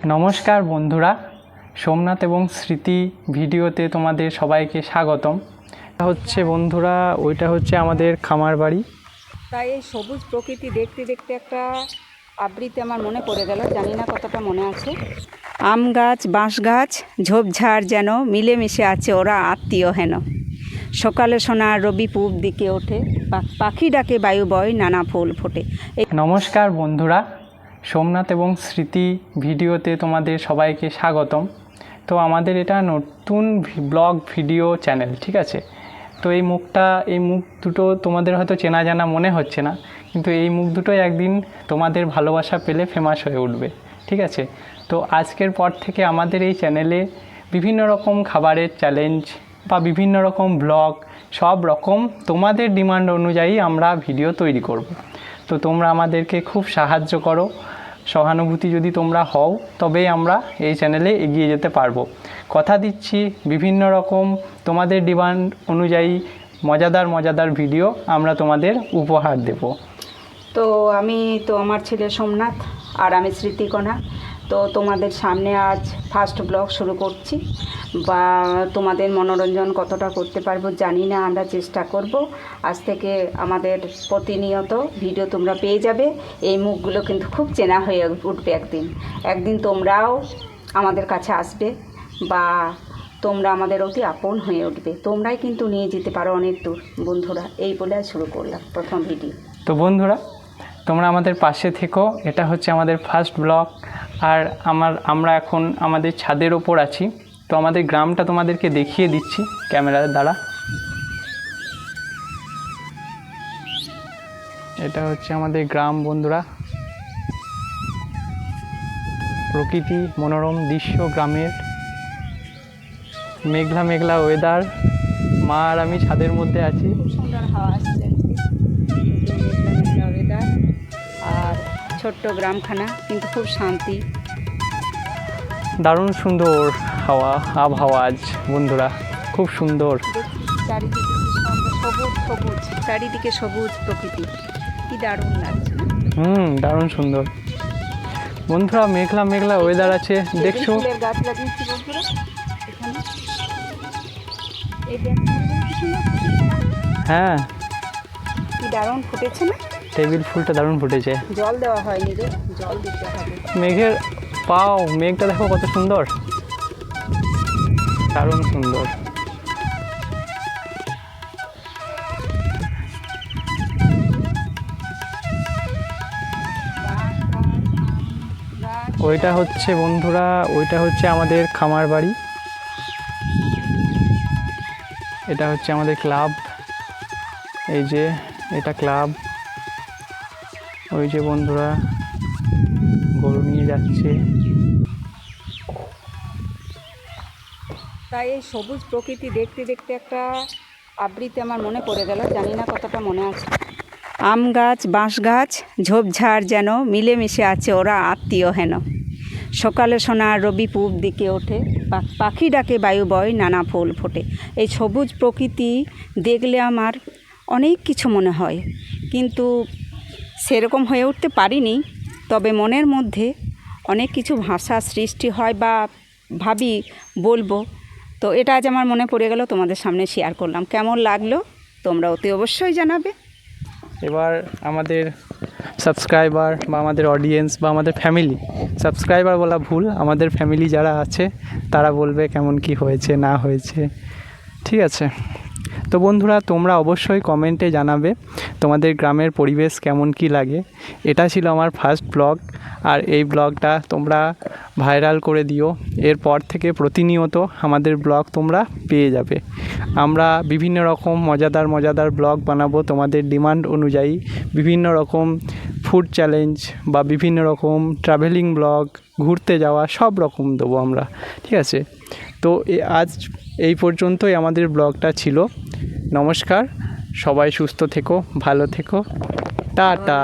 নমস্কার বন্ধুরা, সোমনাথ এবং স্মৃতি ভিডিওতে তোমাদের সবাইকে স্বাগতম। বন্ধুরা ওইটা হচ্ছে আমাদের খামার বাড়ি। তাই এই সবুজ প্রকৃতি দেখতে দেখতে একটা আবৃত্তি আমার মনে পড়ে গেল, জানি না কতটা মনে আছে। আম গাছ বাঁশ গাছ ঝোপঝাড় যেন মিলেমিশে আছে ওরা আত্মীয় হেন। সকালে সোনার রবি পূব দিকে ওঠে, পাখি ডাকে বায়ু বয় নানা ফুল ফোটে। নমস্কার বন্ধুরা, সোমনাথ এবং স্মৃতি ভিডিওতে তোমাদের সবাইকে স্বাগতম। তো আমাদের এটা নতুন ব্লগ ভিডিও চ্যানেল, ঠিক আছে। তো এই মুখ দুটো তোমাদের হয়তো চেনা জানা মনে হচ্ছে না, কিন্তু এই মুখ দুটোই একদিন তোমাদের ভালোবাসা পেলে ফেমাস হয়ে উঠবে, ঠিক আছে। তো আজকের পর থেকে আমাদের এই চ্যানেলে বিভিন্ন রকম খাবারের চ্যালেঞ্জ বা বিভিন্ন রকম ব্লগ, সব রকম তোমাদের ডিমান্ড অনুযায়ী আমরা ভিডিও তৈরি করব। তো তোমরা আমাদেরকে খুব সাহায্য করো, সহানুভূতি যদি তোমরা হও তবেই আমরা এই চ্যানেলে এগিয়ে যেতে পারবো। কথা দিচ্ছি বিভিন্ন রকম তোমাদের ডিমান্ড অনুযায়ী মজাদার ভিডিও আমরা তোমাদের উপহার দেব। তো আমার ছেলে সোমনাথ আর আমি স্মৃতিকণা। তো তোমাদের সামনে আজ ফার্স্ট ব্লগ শুরু করছি, বা তোমাদের মনোরঞ্জন কতটা করতে পারবো জানি না, আমরা চেষ্টা করব। আজ থেকে আমাদের প্রতিনিয়ত ভিডিও তোমরা পেয়ে যাবে। এই মুখগুলো কিন্তু খুব চেনা হয়ে উঠবে একদিন তোমরাও আমাদের কাছে আসবে, বা তোমরা আমাদের অতি আপন হয়ে উঠবে। তোমরাই কিন্তু নিয়ে যেতে পারো অনেক দূর বন্ধুরা। এই বলে শুরু করলাম প্রথম ভিডিও। তো বন্ধুরা, তোমরা আমাদের পাশে থেকো। এটা হচ্ছে আমাদের ফার্স্ট ব্লগ, আর আমরা এখন আমাদের ছাদের ওপর আছি। তো আমাদের গ্রামটা তোমাদেরকে দেখিয়ে দিচ্ছি ক্যামেরার দ্বারা। এটা হচ্ছে আমাদের গ্রাম বন্ধুরা। প্রকৃতি মনোরম দৃশ্য, গ্রামের মেঘলা ওয়েদার। মা আর আমি ছাদের মধ্যে আছি। খুব সুন্দর হাওয়া আসছে, ওয়েদার, আর ছোট্ট গ্রামখানা কিন্তু খুব শান্তি। দারুণ সুন্দর আবহাওয়া আজ বন্ধুরা, খুব সুন্দর। চারিদিকে সবুজ চারিদিকে সবুজ প্রকৃতি, কি দারুণ লাগছে। দারুণ সুন্দর বন্ধুরা। মেঘলা ওয়েদার আছে, দেখছো। গাছ লাগিয়েছি বন্ধুরা এখানে। হ্যাঁ, কি দারুণ ফুটেছে না? টেবিল ফুলটা দারুণ ফুটেছে। জল দেওয়া হয়নি রে, জল দিতে হবে। মেঘটা দেখো কত সুন্দর, দারুণ সুন্দর। ওইটা হচ্ছে আমাদের খামার বাড়ি। এটা হচ্ছে আমাদের ক্লাব। এই যে এটা ক্লাব। ওই যে বন্ধুরা গরু নিয়ে যাচ্ছে। তাই এই সবুজ প্রকৃতি দেখতে দেখতে একটা আবৃত্তি আমার মনে পড়ে গেল, জানি না কতটা মনে আছে। আম গাছ বাঁশ গাছ ঝোপঝাড় যেন মিলেমিশে আছে ওরা আত্মীয় হেন। সকালে সোনার রবি পূব দিকে ওঠে, পাখি ডাকে বায়ু বয় নানা ফুল ফোটে। এই সবুজ প্রকৃতি দেখলে আমার অনেক কিছু মনে হয়, কিন্তু সেরকম হয়ে উঠতে পারিনি। তবে মনের মধ্যে অনেক কিছু ভাষা সৃষ্টি হয়, বা ভাবি বলবো। তো এটা আজ আমার মনে পড়ে গেল, তোমাদের সামনে শেয়ার করলাম। কেমন লাগলো তোমরা অতি অবশ্যই জানাবে। এবার আমাদের সাবস্ক্রাইবার বা আমাদের অডিয়েন্স বা আমাদের ফ্যামিলি, সাবস্ক্রাইবার বলা ভুল, আমাদের ফ্যামিলি যারা আছে তারা বলবে কেমন কি হয়েছে না হয়েছে, ঠিক আছে। তো বন্ধুরা, তোমরা অবশ্যই কমেন্টে জানাবে তোমাদের গ্রামের পরিবেশ কেমন কি লাগে। এটা ছিল আমার ফার্স্ট ব্লগ, আর এই ব্লগটা তোমরা ভাইরাল করে দিও। এরপর থেকে প্রতিনিয়ত আমাদের ব্লগ তোমরা পেয়ে যাবে। আমরা বিভিন্ন রকম মজাদার ব্লগ বানাবো তোমাদের ডিমান্ড অনুযায়ী। বিভিন্ন রকম ফুড চ্যালেঞ্জ বা বিভিন্ন রকম ট্রাভেলিং ব্লগ, ঘুরতে যাওয়া, সব রকম দেবো আমরা, ঠিক আছে। তো আজ এই পর্যন্তই আমাদের ব্লগটা ছিল। নমস্কার, সবাই সুস্থ থেকো, ভালো থেকো, টাটা।